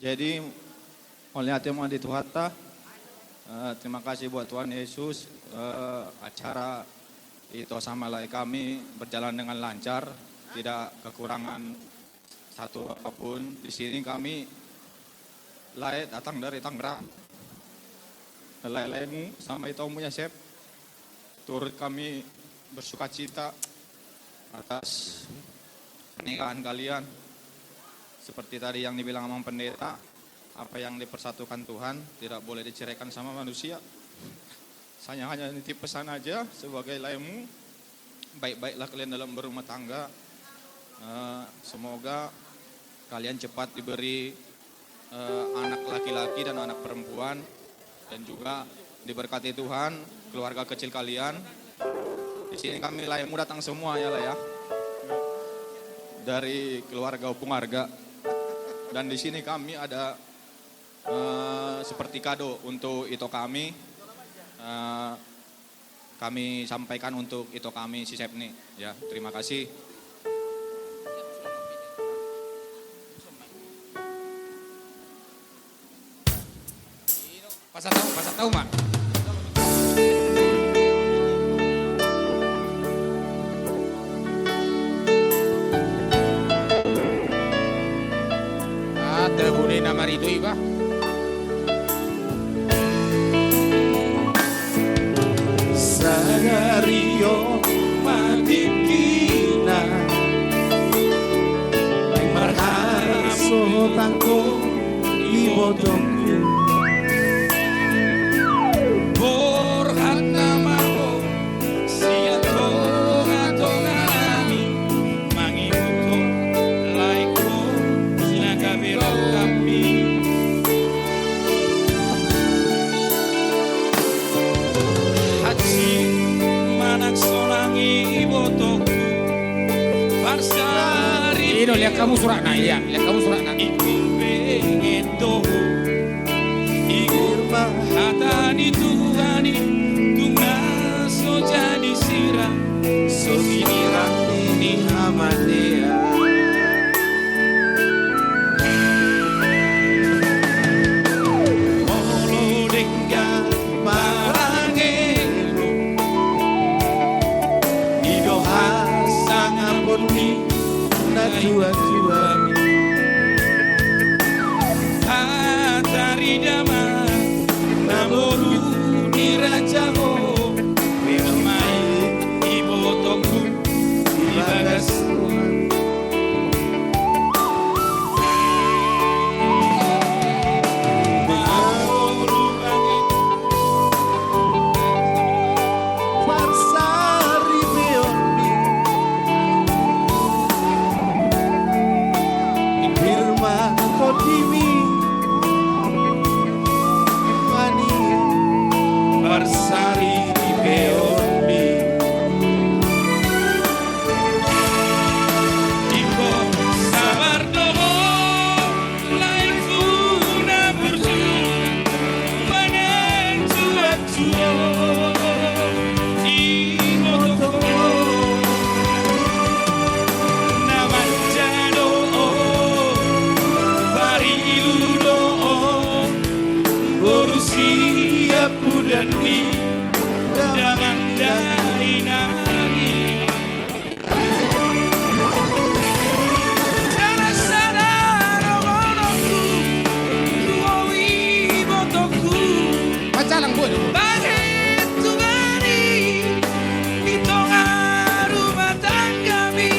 Jadi oleh hati yang di Tuhan, terima kasih buat Tuhan Yesus, acara itu sama lai kami berjalan dengan lancar, tidak kekurangan satu apapun. Di sini kami lai datang dari Tangerang, lai-laimu sama itu punya Chef, turut kami bersuka cita atas pernikahan kalian. Seperti tadi yang dibilang sama pendeta, apa yang dipersatukan Tuhan tidak boleh diceraikan sama manusia. Saya hanya nitip pesan aja sebagai laimu, baik-baiklah kalian dalam berumah tangga. Semoga kalian cepat diberi anak laki-laki dan anak perempuan, dan juga diberkati Tuhan keluarga kecil kalian. Di sini kami laimu datang semua ya lah ya, dari keluarga Opung Arga. Dan di sini kami ada seperti kado untuk itu kami. Kami sampaikan untuk itu kami si Sepni. Ya, terima kasih. Pasal tahu mak. Boleh nama Ridho Iba. Sagario madikina marhara sotangko ibodongku borhana maro siato ngatonami mangimuto laiko sinagabiro kapi haji manak solangi botoku barsari Ini lihat kamu surat nak ya, lihat kamu surat nak. ikut pengen doho igurma hatani tuhani tunga so jadi sirah so sinirah ni amadea molo dengga marangelo idoha sangapuni na tua-tua hatari dama namoru dirajaho memai ibotoku ibagas Parsari beoni Firma Kodimi Mani Parsari beoni Iko sabar doho lain funa berjuang Manen tua-tua siap dan ni dalam dari nari cara sadar omonku tuawi botoku Baca lang boleh. bagai tugani di tengah rumah tangga mi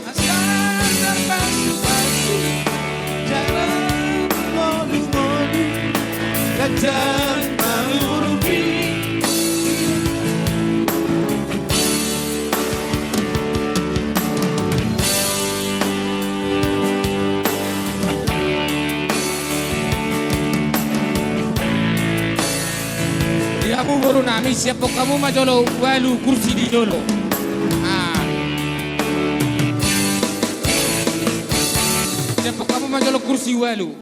asal terpasu-pasu jalan modu-modu kajar malurupi Kamu baru nami siapa kamu majolo walu kursi di dolo. Siapa kamu majolo kursi walu.